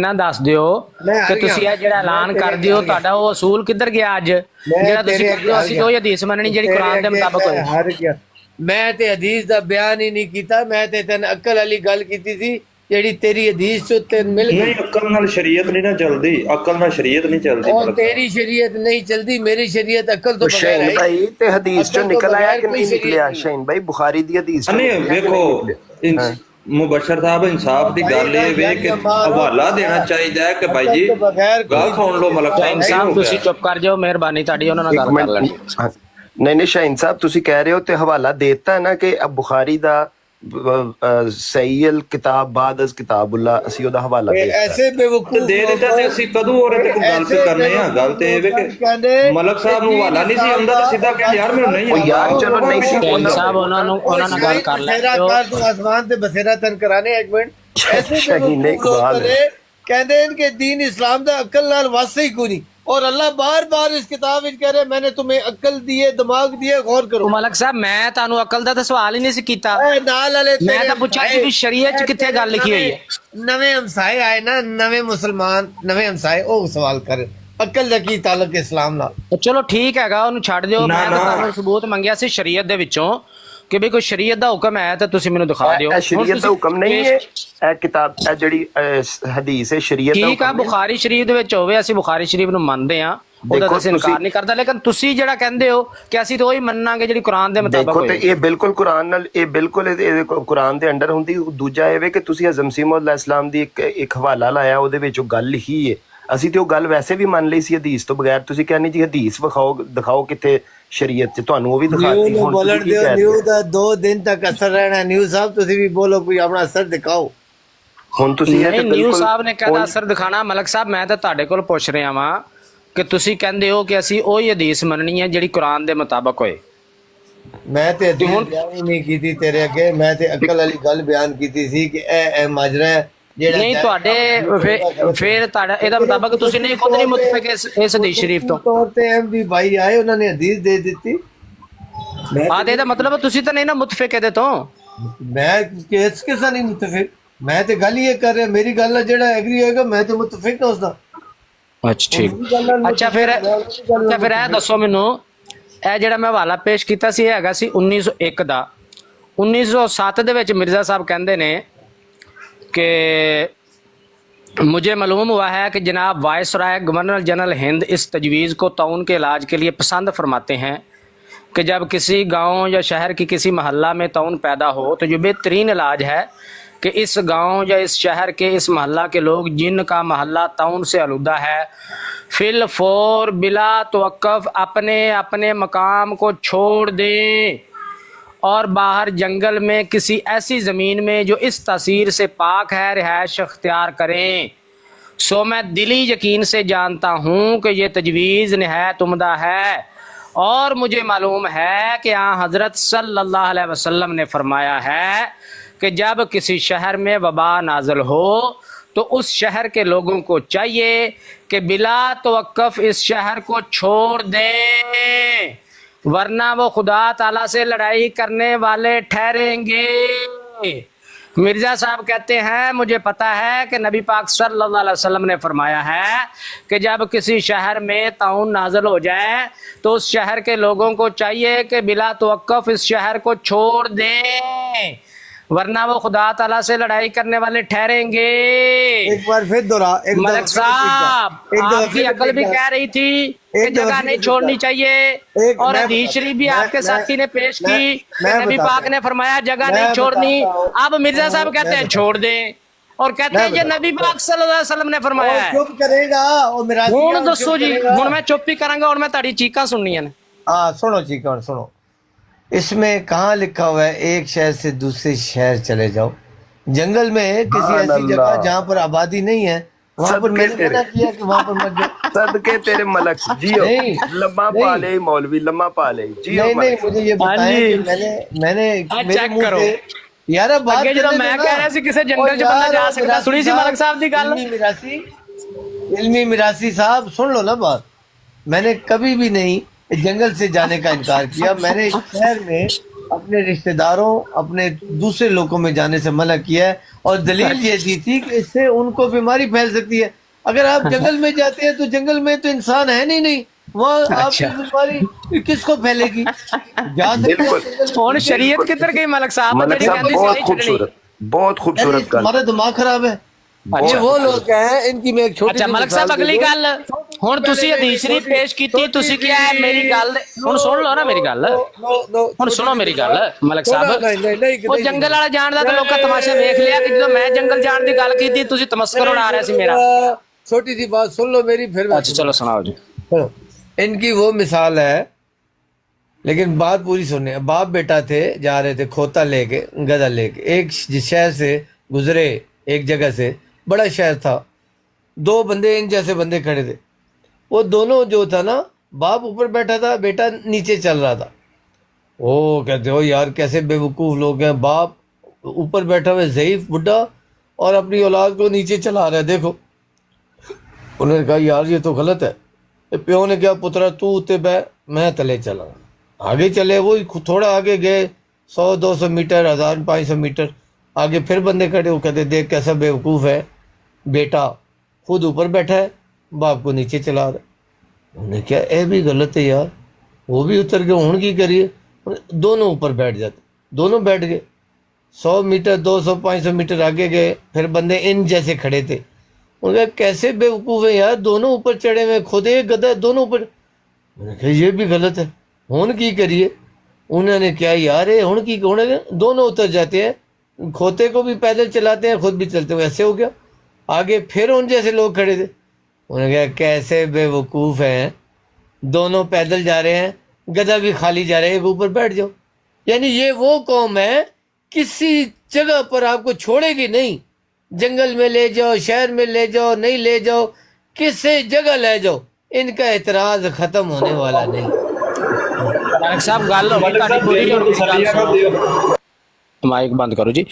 ਨਾ ਦੱਸ ਦਿਓ ਕਿ ਤੁਸੀਂ ਇਹ ਜਿਹੜਾ ਐਲਾਨ ਕਰਦੇ ਹੋ ਤੁਹਾਡਾ ਉਹ ਅਸੂਲ ਕਿੱਧਰ ਗਿਆ ਅੱਜ ਜਿਹੜਾ ਤੁਸੀਂ ਕਹਿੰਦੇ ਹੋ ਅਸੀਂ ਉਹ ਹਦੀਸ ਮੰਨਣੀ ਜਿਹੜੀ ਕੁਰਾਨ ਦੇ ਮੁਤਾਬਕ ਹੋਏ। ਹਰ ਗਿਆ ਮੈਂ ਤੇ ਹਦੀਸ ਦਾ ਬਿਆਨ ਹੀ ਨਹੀਂ ਕੀਤਾ, ਮੈਂ ਤੇ ਤੈਨੂੰ ਅਕਲ ਵਾਲੀ ਗੱਲ ਕੀਤੀ ਸੀ ਜਿਹੜੀ ਤੇਰੀ ਹਦੀਸ ਚੋਂ ਤੇ ਮਿਲ ਗਈ। ਨਹੀਂ ਅਕਲ ਨਾਲ ਸ਼ਰੀਅਤ ਨਹੀਂ ਨਾ ਚੱਲਦੀ, ਅਕਲ ਨਾਲ ਸ਼ਰੀਅਤ ਨਹੀਂ ਚੱਲਦੀ। और तेरी शरीयत नहीं चलती, मेरी शरीयत अकल तो बगैर ਸ਼ਹੀਨ है। ਭਾਈ ਤੇ ਹਦੀਸ ਚੋਂ ਅਕਲ ਤੋਂ ਨਿਕਲ ਆਇਆ ਬਗੈਰ ਕਿ ਕੋਈ ਨਹੀਂ ਸ਼ਰੀਅਤ ਨਿਕਲਿਆ? ਨਹੀਂ। ਸ਼ਹੀਨ ਭਾਈ ਬੁਖਾਰੀ ਦੀ ਹਦੀਸ ਚੋਂ ਨਹੀਂ ਨਿਕਲਿਆ ਕਿ ਵੇਖੋ ਨਹੀਂ ਨਿਕਲਿਆ? ਮੁਬਸ਼ਰ ਸਾਹਿਬ ਇਨਸਾਫ ਦੀ ਗੱਲ ਇਹ ਵੇ ਕਿ ਹਵਾਲਾ ਦੇਣਾ ਚਾਹੀਦਾ ਹੈ ਕਿ ਭਾਈ ਜੀ ਗੱਲ ਸੁਣ ਲਓ ਮਲਕ ਸ਼ਹੀਨ ਸਾਹਿਬ ਤੁਸੀਂ ਚੁੱਪ ਕਰ ਜਾਓ, ਮਿਹਰਬਾਨੀ ਤੁਹਾਡੀ, ਉਹਨਾਂ ਨਾਲ ਗੱਲ ਕਰ ਲੈਣੀ। ਨਹੀਂ ਨਹੀਂ ਸ਼ਹੀਨ ਸਾਹਿਬ ਤੁਸੀਂ ਕਹਿ ਰਹੇ ਹੋ ਤੇ ਹਵਾਲਾ ਦੇਤਾ ਨਾ ਕਿ ਬੁਖਾਰੀ ਦਾ ਸਹੀਲ ਕਿਤਾਬ ਬਾਦ ਅਜ਼ ਕਿਤਾਬੁੱਲਾ ਅਸੀਂ ਉਹਦਾ ਹਵਾਲਾ ਦੇ ਦਿੱਤਾ। ऐसे बेवकूफ ਦੇ ਦਿੱਤਾ ਤੇ ਅਸੀਂ ਕਦੋਂ ਉਹਦੇ ਤੇ ਕੋਈ ਗੱਲ ਤੇ ਕਰਨੇ ਆ? ਗੱਲ ਤੇ ਇਹ ਵੇ ਕਿ ਮਲਕ ਸਾਹਿਬ ਨੂੰ ਹਵਾਲਾ ਨਹੀਂ ਸੀ ਆਉਂਦਾ ਤਾਂ ਸਿੱਧਾ ਕਹਿੰਦੇ ਯਾਰ ਮੈਨੂੰ ਨਹੀਂ ਉਹ ਯਾਰ ਚਲੋ ਨਹੀਂ ਸੀ ਸ਼ਹੀਨ ਸਾਹਿਬ ਉਹਨਾਂ ਨਾਲ ਗੱਲ ਕਰ ਲੈਓ। तू आसमान से बसेरा तन कराने एक मिनट ऐसे शहीन इकबाल कहते हैं कि दीन इस्लाम दा अकल नाल वास्ता ही कोई नहीं, और अल्लाह बार बार इस किताब में कह रहे मैंने तुम्हें अकल दी है, दिमाग दिए, गौर करो। ਮਲਕ ਸਾਹਿਬ ਮੈਂ ਤੁਹਾਨੂੰ ਅਕਲ ਦਾ ਤਾਂ ਸਵਾਲ ਹੀ ਨਹੀਂ ਸੀ ਕੀਤਾ, ए, नाल वाले ਮੈਂ तेरे ਤਾਂ ਪੁੱਛਿਆ ਕਿ ਵੀ ਸ਼ਰੀਅਤ 'ਚ ਕਿੱਥੇ ਗੱਲ ਲਿਖੀ ਹੋਈ ਹੈ। नवे हमसाए आए ना, नवे मुसलमान नवे हमसाए ओ सवाल कर अकल दा की ताल्लुक इस्लाम नाल। ਚਲੋ ਠੀਕ ਹੈਗਾ, ਉਹਨੂੰ ਛੱਡ ਦਿਓ। ਮੈਂ ਤਾਂ ਤੁਹਾਨੂੰ ਸਬੂਤ ਮੰਗਿਆ ਸੀ ਸ਼ਰੀਅਤ ਦੇ ਵਿੱਚੋਂ ਕਿ ਵੀ ਕੋਈ ਸ਼ਰੀਅਤ ਦਾ ਹੁਕਮ ਹੈ ਤਾਂ ਤੁਸੀਂ ਮੈਨੂੰ ਦਿਖਾ ਦਿਓ। ਇਹ ਸ਼ਰੀਅਤ ਦਾ ਹੁਕਮ ਨਹੀਂ ਹੈ, ਇਹ ਕਿਤਾਬ ਇਹ ਜਿਹੜੀ ਹਦੀਸ ਹੈ ਸ਼ਰੀਅਤ ਦਾ ਠੀਕ ਆ, ਬੁਖਾਰੀ ਸ਼ਰੀਫ ਦੇ ਵਿੱਚ ਹੋਵੇ, ਅਸੀਂ ਬੁਖਾਰੀ ਸ਼ਰੀਫ ਨੂੰ ਮੰਨਦੇ ਆ, ਉਹਦਾ ਤਾਂ ਅਸੀਂ ਇਨਕਾਰ ਨਹੀਂ ਕਰਦਾ, ਲੇਕਿਨ ਤੁਸੀਂ ਜਿਹੜਾ ਕਹਿੰਦੇ ਹੋ ਕਿ ਅਸੀਂ ਤਾਂ ਉਹੀ ਮੰਨਾਂਗੇ ਜਿਹੜੀ ਕੁਰਾਨ ਦੇ ਮੁਤਾਬਕ ਦੇਖੋ ਤੇ ਹੋਏ। ਇਹ ਬਿਲਕੁਲ ਕੁਰਾਨ ਨਾਲ ਇਹ ਬਿਲਕੁਲ ਇਹਦੇ ਕੁਰਾਨ ਦੇ ਅੰਡਰ ਹੁੰਦੀ। ਦੂਜਾ ਇਹ ਵੇ ਕਿ ਤੁਸੀਂ ਹਜ਼ਮ ਸੀਮਉਦ ਇਸਲਾਮ ਦੀ ਇੱਕ ਹਵਾਲਾ ਲਾਇਆ, ਉਹਦੇ ਵਿੱਚ ਉਹ ਗੱਲ ਲਿਖੀ ਹੈ, ਅਸੀਂ ਤੇ ਉਹ ਗੱਲ ਵੈਸੇ ਵੀ ਮੰਨ ਲਈ ਸੀ ਹਦੀਸ ਤੋਂ ਬਗੈਰ। ਤੁਸੀਂ ਕਹਿੰਦੇ ਜੀ ਹਦੀਸ ਦਿਖਾਓ ਕਿੱਥੇ ਸ਼ਰੀਅਤ 'ਚ, ਤੁਹਾਨੂੰ ਉਹ ਵੀ ਦਿਖਾਤੀ। ਹੁਣ बोलन दियो न्यू दा 2 दिन तक असर रहना। न्यू साहब ਤੁਸੀਂ ਵੀ ਬੋਲੋ, ਕੋਈ ਆਪਣਾ ਅਸਰ ਦਿਖਾਓ। ਹੁਣ ਤੁਸੀਂ ਇਹ ਤੇ ਨਹੀਂ, ਨਿਊ ਬਿਲਕੁਲ ਸਾਹਿਬ ਨੇ ਕਹਿੰਦਾ ਅਸਰ ਦਿਖਾਣਾ। ਮਲਕ ਸਾਹਿਬ ਮੈਂ ਤਾਂ ਤੁਹਾਡੇ ਕੋਲ ਪੁੱਛ ਰਿਹਾ ਵਾਂ ਕਿ ਤੁਸੀਂ ਕਹਿੰਦੇ ਹੋ ਕਿ ਅਸੀਂ ਉਹੀ ਹਦੀਸ ਮੰਨਣੀ ਹੈ ਜਿਹੜੀ ਕੁਰਾਨ ਦੇ ਮੁਤਾਬਕ ਹੋਏ। ਮੈਂ ਤੇ ਹਦੀਸ ਬਿਆਨ ਹੀ ਨਹੀਂ ਕੀਤੀ ਤੇਰੇ ਅੱਗੇ, ਮੈਂ ਤੇ ਅਕਲ ਵਾਲੀ ਗੱਲ ਬਿਆਨ ਕੀਤੀ ਸੀ ਕਿ ਇਹ ਮਾਜਰਾ ਹੈ ਜਿਹੜਾ ਨਹੀਂ ਤੁਹਾਡੇ ਫਿਰ ਤੁਹਾਡਾ ਇਹਦਾ ਮੁਤਾਬਕ ਤੁਸੀਂ ਨਹੀਂ ਖੁਦ ਨਹੀਂ ਮੁਤਫਿਕ ਇਸ ਹਦੀਸ ਸ਼ਰੀਫ ਤੋਂ। ਤੌਰ ਤੇ ਐਮਡੀ ਭਾਈ ਆਏ, ਉਹਨਾਂ ਨੇ ਹਦੀਸ ਦੇ ਦਿੱਤੀ। ਆ ਤੇ ਇਹਦਾ ਮਤਲਬ ਤੁਸੀਂ ਤਾਂ ਨਹੀਂ ਨਾ ਮੁਤਫਿਕ ਇਹਦੇ ਤੋਂ। ਮੈਂ ਕਿਸਾ ਨਹੀਂ ਮੁਤਫਿਕ, ਮੈਂ ਤੇ ਗੱਲ ਇਹ ਕਰ ਰਿਹਾ, ਮੇਰੀ ਗੱਲ ਨਾਲ ਜਿਹੜਾ ਐਗਰੀ ਹੋਏਗਾ ਮੈਂ ਤੇ ਮੁਤਫਿਕ ਹਾਂ ਉਸਦਾ। ਅੱਛਾ ਠੀਕ। ਅੱਛਾ ਫਿਰ ਇਹ ਦੱਸੋ ਮੈਨੂੰ, ਇਹ ਜਿਹੜਾ ਮੈਂ ਹਵਾਲਾ ਪੇਸ਼ ਕੀਤਾ ਸੀ ਇਹ ਹੈਗਾ ਸੀ 1901 ਦਾ। 1907 ਦੇ ਵਿੱਚ ਮਿਰਜ਼ਾ ਸਾਹਿਬ ਕਹਿੰਦੇ ਨੇ कि मुझे मालूम हुआ है कि जनाब वायसराय गवर्नर जनरल हिंद इस तजवीज़ को ताउन के इलाज के लिए पसंद फरमाते हैं कि जब किसी गांव या शहर की किसी महल्ला में ताउन पैदा हो तो जो बेहतरीन इलाज है कि इस गांव या इस शहर के इस महल्ला के लोग जिनका महल्ला ताउन से आलूदा है फिल फौर बिला तवक्कुफ अपने अपने मकाम को छोड़ दें और बाहर जंगल में किसी ऐसी ज़मीन में जो इस तासीर से पाक है रिहाइश अख्तियार करें। सो मैं दिली यकीन से जानता हूँ कि ये तजवीज़ नहायत उम्दा है और मुझे मालूम है कि हज़रत सल्लल्लाहु अलैहि वसल्लम ने फरमाया है कि जब किसी शहर में वबा नाज़िल हो तो उस शहर के लोगों को चाहिए कि बिला तवक्कुफ इस शहर को छोड़ दें वरना वो खुदा ताला से लड़ाई करने वाले ठहरेंगे। मिर्जा साहब कहते हैं मुझे पता है कि नबी पाक सल्लल्लाहु अलैहि वसल्लम ने फरमाया है कि जब किसी शहर में ताउन नाज़िल हो जाए तो उस शहर के लोगों को चाहिए कि बिला तवक्कुफ इस शहर को छोड़ दें वरना वो खुदा ताला से लड़ाई करने वाले ठहरेंगे। एक बार फिर दोहरा। मलक साहब आपकी अकल भी कह रही थी कि जगह नहीं छोड़नी चाहिए और हदीस शरीफ भी आपके साथी ने पेश की, नबी पाक ने फरमाया जगह नहीं छोड़नी। अब मिर्जा साहब कहते हैं छोड़ दें और कहते हैं ये नबी पाक सल्लल्लाहु अलैहि वसल्लम ने फरमाया है। चुप करेगा और मेरा हुण दसो जी, हुण मैं चुप ही करांगा और मैं ताड़ी चीकां सुननियां ने। हाँ सुनो चीका सुनो, इसमें कहाँ लिखा हुआ है एक शहर से दूसरे शहर चले जाओ? जंगल में किसी ऐसी जगह जहाँ पर आबादी नहीं है वहाँ पर मैंने मना किया कि वहाँ पर मत जाओ। सदके तेरे मलक जियो लम्मा पा ले मौलवी लम्मा पा ले जियो। नहीं मुझे ये बताएं कि मैंने मेरे मुंह से यार बात जो मैं कह रहा सी किसी जंगल च बंदा जा सकता, सुनी सी मलक साहब दी गल। इल्मी मिरासी साहब सुन लो ना बात, मैंने कभी भी नहीं जंगल से जाने का इनकार किया। मैंने इस शहर में اپنے رشتہ داروں اپنے دوسرے لوگوں میں جانے سے منع کیا ہے، اور دلیل یہ دی تھی کہ اس سے ان کو بیماری پھیل سکتی ہے۔ اگر آپ جنگل میں جاتے ہیں تو جنگل میں تو انسان ہے نہیں، وہاں آپ کی بیماری کس کو پھیلے گی؟ جا سکتے ہیں ہوں شریعت کدھر گئی ملک صاحب؟ ملک صاحب بہت خوبصورت، بہت خوبصورت گل۔ ہمارا دماغ خراب ہے، یہ وہ لوگ ہیں، ان کی میں ایک چھوٹی اچھا سی ملک صاحب مثال اگلی دے دوں۔ گل ہوں تسی حدیث شریف پیش کیتی، تسی کیا ہے میری گل ہوں سن لو نا میری گل، ہوں سنو میری گل ملک صاحب، وہ جنگل والا جان دا تے لوکاں تماشا ویکھ لیا کہ جدوں میں جنگل جان دی گل کیتی تسی تمسکر اڑا رہے سی میرا۔ چھوٹی سی بات سن لو میری، پھر اچھا چلو سناؤ جی۔ ان کی وہ مثال ہے، لیکن بات پوری سننے۔ باپ بیٹا تھے، جا رہے تھے کھوتا لے کے، گدھا لے کے، ایک شہر سے گزرے، ایک جگہ سے، بڑا شہر تھا، دو بندے ان جیسے بندے کھڑے تھے، وہ دونوں جو تھا نا، باپ اوپر بیٹھا تھا، بیٹا نیچے چل رہا تھا۔ وہ کہتے ہو یار کیسے بے وقوف لوگ ہیں، باپ اوپر بیٹھا ہوئے ضعیف بڈھا اور اپنی اولاد کو نیچے چلا رہا ہے، دیکھو۔ انہوں نے کہا یار یہ تو غلط ہے۔ پیو نے کہا پترا تو اتے بہ، میں تلے چلا۔ آگے چلے، وہ تھوڑا آگے گئے، 100-200 میٹر، 1500 میٹر آگے پھر بندے کھڑے، وہ کہتے دیکھ کیسا بے وقوف ہے، بیٹا خود اوپر بیٹھا ہے، باپ کو نیچے چلا رہا ہے۔ انہوں نے کہا اے بھی غلط ہے یار، وہ بھی اتر گئے، ہوں کی کریے؟ دونوں اوپر بیٹھ جاتے، دونوں بیٹھ گئے۔ 100 میٹر 200 500 میٹر آگے گئے، پھر بندے ان جیسے کھڑے تھے، انہوں نے کہا کیسے بے وقوف ہے یار، دونوں اوپر چڑھے ہوئے، خود ایک گدھا دونوں اوپر۔ انہوں نے کہا یہ بھی غلط ہے، ہون کی کریے؟ انہوں نے کیا یار ہون کی، دونوں اتر جاتے ہیں، کھوتے کو بھی پیدل چلاتے ہیں، خود بھی چلتے ہیں، ایسے ہو گیا۔ آگے پھر ان جیسے لوگ کھڑے تھے، انہوں نے کہا کیسے بے وقوف ہیں، دونوں پیدل جا رہے ہیں، گدھا بھی خالی جا رہے ہیں، ایک اوپر بیٹھ جاؤ۔ یعنی یہ وہ قوم ہے کسی جگہ پر آپ کو چھوڑے گی نہیں، جنگل میں لے جاؤ، شہر میں لے جاؤ، نہیں لے جاؤ، کسی جگہ لے جاؤ، ان کا اعتراض ختم ہونے والا نہیں۔ ملک صاحب گل ہو گئی تہاڈی پوری، اور گل سنو مائک بند کرو جی۔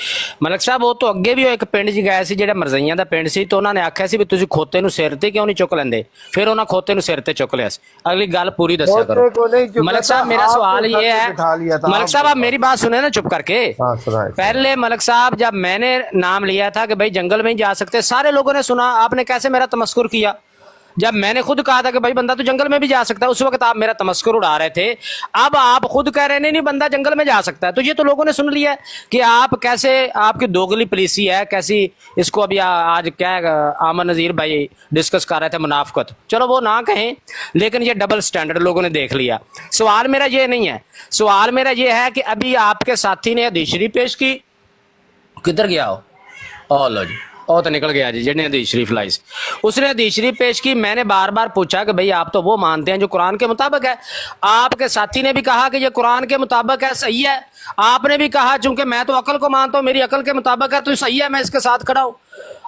ملک صاحب وہ تو اگے بھی ایک پنڈ چ گئے سی جہاں مرزائیاں دا پنڈ سی، تو انہوں نے آخیا سی بھی تسی کھوتے نو سر تے کیوں نہیں چک لیندے، پھر انہوں کھوتے نو سر تے چک لیا سی۔ اگلی گل پوری دسیا کرو ملک صاحب۔ میرا سوال یہ ہے، ملک صاحب آپ میری بات سنیں نا چپ کر کے۔ پہلے ملک صاحب جب میں نے نام لیا تھا کہ بھائی جنگل میں ہی جا سکتے، سارے لوگوں نے سنا، آپ نے کیسے میرا تمسخر کیا۔ جب میں نے خود کہا تھا کہ بھائی بندہ تو جنگل میں بھی جا سکتا ہے، اس وقت آپ میرا تمسخر اڑا رہے تھے۔ اب آپ خود کہہ رہے ہیں نہیں بندہ جنگل میں جا سکتا ہے، تو یہ تو لوگوں نے سن لیا ہے کہ آپ کیسے، آپ کی دوگلی پالیسی ہے کیسی۔ اس کو ابھی آج کیا آمن نذیر بھائی ڈسکس کر رہے تھے، منافقت، چلو وہ نہ کہیں، لیکن یہ ڈبل سٹینڈرڈ لوگوں نے دیکھ لیا۔ سوال میرا یہ نہیں ہے، سوال میرا یہ ہے کہ ابھی آپ کے ساتھی نے حدیث شریف پیش کی، کدھر گیا ہو لو جی، او تو نکل گیا جی، جن نے حدیث شریف لائی، اس نے حدیث شریف پیش کی۔ میں نے بار بار پوچھا کہ بھئی آپ تو وہ مانتے ہیں جو قرآن کے مطابق ہے، آپ کے ساتھی نے بھی کہا کہ یہ قرآن کے مطابق ہے، صحیح ہے۔ آپ نے بھی کہا چونکہ میں تو عقل کو مانتا ہوں، میری عقل کے مطابق ہے تو صحیح ہے، میں اس کے ساتھ کھڑا ہوں۔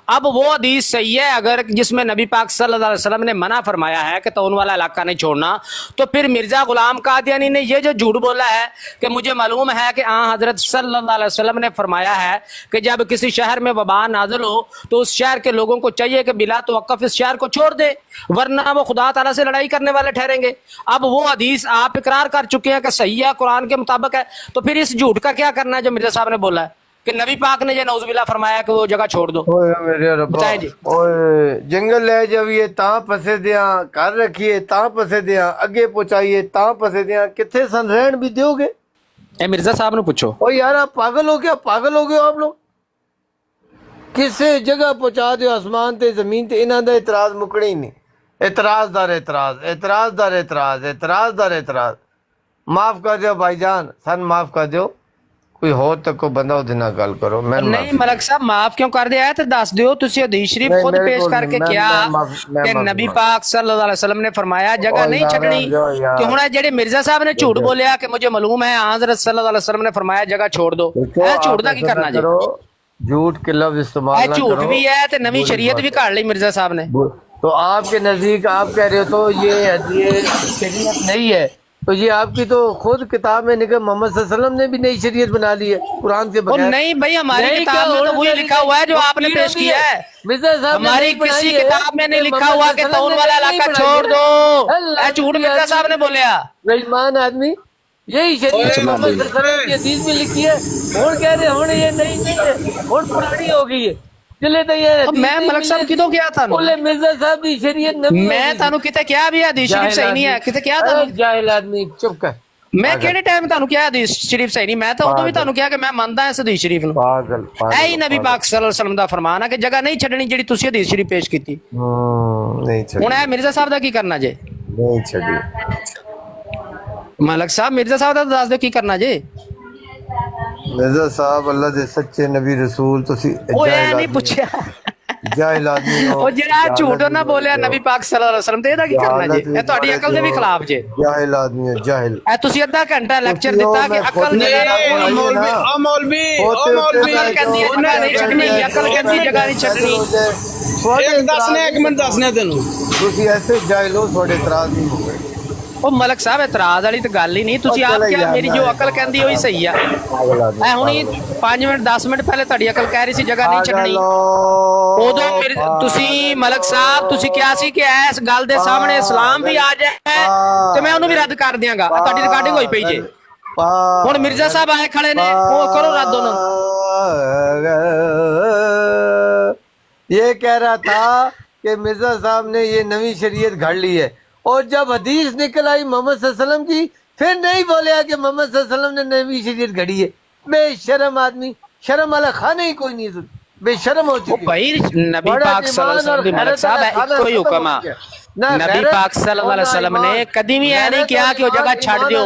اب وہ حدیث صحیح ہے اگر جس میں نبی پاک صلی اللہ علیہ وسلم نے منع فرمایا ہے کہ تعاون والا علاقہ نہیں چھوڑنا، تو پھر مرزا غلام قادیانی نے یہ جو جھوٹ بولا ہے کہ مجھے معلوم ہے کہ حضرت صلی اللہ علیہ وسلم نے فرمایا ہے کہ جب کسی شہر میں وبا نازل ہو تو اس شہر کے لوگوں کو چاہیے کہ بلا توقف اس شہر کو چھوڑ دے، ورنہ وہ خدا تعالیٰ سے لڑائی کرنے والے ٹھہریں گے۔ اب وہ حدیث آپ اقرار کر چکے ہیں کہ صحیح ہے، قرآن کے مطابق ہے، تو پھر اس جھوٹ کا کیا کرنا ہے جو مرزا صاحب نے بولا ہے کہ نبی پاک نے یہ نعوذ باللہ فرمایا کہ وہ جگہ چھوڑ دو؟ بتائیں جی۔ جنگل لے جائیے تاں پسے دیاں، گھر رکھیے تاں پسے دیاں، اگے پہنچائیے تاں پسے دیاں، کتنے سن رہن بھی دیو گے؟ اے مرزا صاحب نے پوچھو۔ او یار آپ پاگل ہو گیا، پاگل ہو گئے آپ لوگ، کسے جگہ پہنچا دیو، آسمان تے زمین تے، انہاں دا اعتراض مکڑے ہی نہیں۔ اعتراض دار اعتراض، اعتراض دار اعتراض، اعتراض دار اعتراض۔ معاف کر دیو بھائی جان، سن معاف کر دیو، کوئی ہو تک کو بندہ وہ دینا گل کرو۔ میں نہیں ملک صاحب معاف کیوں کر دیا ہے تو دس دیو، تسی حدیث شریف خود پیش کر کے کیا کہ نبی پاک صلی اللہ علیہ وسلم نے فرمایا جگہ نہیں چھڈنی، کہ ہن جڑے مرزا صاحب نے جھوٹ بولیا کہ مجھے معلوم ہے حضرت صلی اللہ علیہ وسلم نے فرمایا جگہ چھوڑ دو، اے جھوٹ دا کی کرنا جی؟ جھوٹ کے لفظ استعمال نہ کرو۔ جھوٹ بھی ہے تے نویں شریعت بھی کاٹ لی مرزا صاحب نے۔ تو آپ کے نزدیک آپ کہہ رہے ہو تو یہ شریعت نہیں ہے، تو یہ آپ کی تو خود کتاب میں نکل، محمد صلی اللہ علیہ وسلم نے بھی نئی شریعت بنا لی ہے قرآن کے بغیر۔ نہیں بھائی ہماری کتاب میں تو وہی لکھا ہوا ہے جو آپ نے پیش کیا ہے، مرزا صاحب ہماری کسی کتاب میں نہیں لکھا ہوا کہ تعاون والا علاقہ چھوڑ دو، اے جھوٹ مرزا صاحب نے بولیا۔ بےایمان آدمی، यही शरीयत मोहम्मद सल्लल्लाहु अलैहि वसल्लम की हदीस में लिखी है। हुण कह रहे हुण ये नहीं है, हुण पुरानी हो गई है। चले तो ये मैं मलक साहब कितों क्या था बोले मिर्जा साहब की शरीयत नबी मैं तानू किते क्या भी हदीस शरीफ सही नहीं है किते क्या तानू जाहिल आदमी चुप कर मैं किहड़े टाइम तानू क्या हदीस शरीफ सही नहीं मैं तो उदों भी तानू क्या कि मैं ਮੰਨਦਾ ਇਸ ਹਦੀਸ ਸ਼ਰੀਫ ਨੂੰ पागल ऐ ही नबी पाक सल्लल्लाहु अलैहि वसल्लम ਦਾ ਫਰਮਾਨ ਹੈ ਕਿ ਜਗ੍ਹਾ ਨਹੀਂ ਛੱਡਣੀ ਜਿਹੜੀ ਤੁਸੀਂ ਹਦੀਸ ਸ਼ਰੀਫ ਪੇਸ਼ ਕੀਤੀ नहीं छड़ी ਹੁਣ ਇਹ ਮਿਰਜ਼ਾ ਸਾਹਿਬ ਦਾ ਕੀ ਕਰਨਾ ਜੇ नहीं छड़ी ਮਲਕ ਸਾਹਿਬ ਮਿਰਜ਼ਾ ਸਾਹਿਬ ਦਾ ਦੱਸ ਦਿਓ ਕੀ ਕਰਨਾ ਜੇ मिर्जा साहब अल्लाह दे सच्चे नबी रसूल तुसी ਉਹ ਇਹ ਨਹੀਂ ਪੁੱਛਿਆ जाहिल आदमी हो ਉਹ ਜਿਹੜਾ ਝੂਠ ਨਾ ਬੋਲਿਆ ਨਬੀ ਪਾਕ ਸੱਲੱਲਾਹੁ ਅਲੈहि ਵਸੱਲਮ ਤੇ ਇਹਦਾ ਕੀ ਕਰਨਾ ਜੇ ਇਹ ਤੁਹਾਡੀ ਅਕਲ ਦੇ ਵੀ ਖਿਲਾਫ ਜੇ जाहिल आदमी है जाहिल ਇਹ ਤੁਸੀਂ ਅੱਧਾ ਘੰਟਾ ਲੈਕਚਰ ਦਿੱਤਾ ਕਿ ਅਕਲ ਜਿਹੜਾ ਮੌਲਵੀ ਅਕਲ ਕਹਿੰਦੀ ਜਗ੍ਹਾ ਨਹੀਂ ਛੱਡਣੀ ਅਕਲ ਕਹਿੰਦੀ ਜਗ੍ਹਾ ਨਹੀਂ ਛੱਡਣੀ ਇੱਕ ਮਿੰਟ ਦੱਸਨੇ ਤੈਨੂੰ ਤੁਸੀਂ ਐਸੇ ਜਾਹਿਲ ਹੋ ਤੁਹਾਡੇ ਇਤਰਾਜ਼ ਨਹੀਂ ਹੋ ਗਏ ਉਹ ਮਲਕ ਸਾਹਿਬ ਇਤਰਾਜ਼ ਵਾਲੀ ਤਾਂ ਗੱਲ ਹੀ ਨਹੀਂ ਤੁਸੀਂ ਆਪ ਕਿਹਾ ਮੇਰੀ ਜੋ ਅਕਲ ਕਹਿੰਦੀ ਉਹੀ ਸਹੀ ਆ ਪਾਗਲ ਆਦਮੀ ਐ ਹੁਣੀ 5 ਮਿੰਟ 10 ਮਿੰਟ ਪਹਿਲੇ ਤੁਹਾਡੀ ਅਕਲ ਕਹਿ ਰਹੀ ਸੀ ਜਗ੍ਹਾ ਨਹੀਂ ਛੱਡਣੀ ਉਦੋਂ ਤੁਸੀਂ ਮਲਕ ਸਾਹਿਬ ਤੁਸੀਂ ਕਿਹਾ ਸੀ ਕਿ ਇਸ ਗੱਲ ਦੇ ਸਾਹਮਣੇ ਇਸਲਾਮ ਵੀ ਆ ਜਾਏ ਤੇ ਮੈਂ ਉਹਨੂੰ ਵੀ ਰੱਦ ਕਰ ਦਿਆਂਗਾ ਤੁਹਾਡੀ ਰਿਕਾਰਡਿੰਗ ਹੋਈ ਪਈ ਜੇ ਹੁਣ ਮਿਰਜ਼ਾ ਸਾਹਿਬ ਆਏ ਖੜੇ ਨੇ ਉਹ ਕਰੋ ਰੱਦ ਉਹਨਾਂ ये कह रहा था कि मिर्जा साहब ने ये नवी शरीयत घड़ ली है और जब हदीस निकल आई मोहम्मद सल्लल्लाहु अलैहि वसल्लम की फिर नहीं बोले कि मोहम्मद सल्लल्लाहु अलैहि वसल्लम ने नवी शरीयत घड़ी है बेशरम आदमी शर्म वाला खाना ही कोई नहीं बेशरम हो ਉਹ चुकी ਭਾਈ ਨਬੀ ਪਾਕ ਸੱਲੱਲਾਹੁ ਅਲੈहि ਵਸੱਲਮ ਦੀ ਮਲਕ ਸਾਹਿਬ ਹੈ ਇੱਕੋ ਹੀ ਹੁਕਮ ਆ ਨਬੀ ਪਾਕ ਸੱਲੱਲਾਹੁ ਅਲੈहि ਵਸੱਲਮ ਨੇ ਕਦੀ ਵੀ ਇਹ ਨਹੀਂ ਕਿਹਾ ਕਿ ਉਹ ਜਗ੍ਹਾ ਛੱਡ ਦਿਓ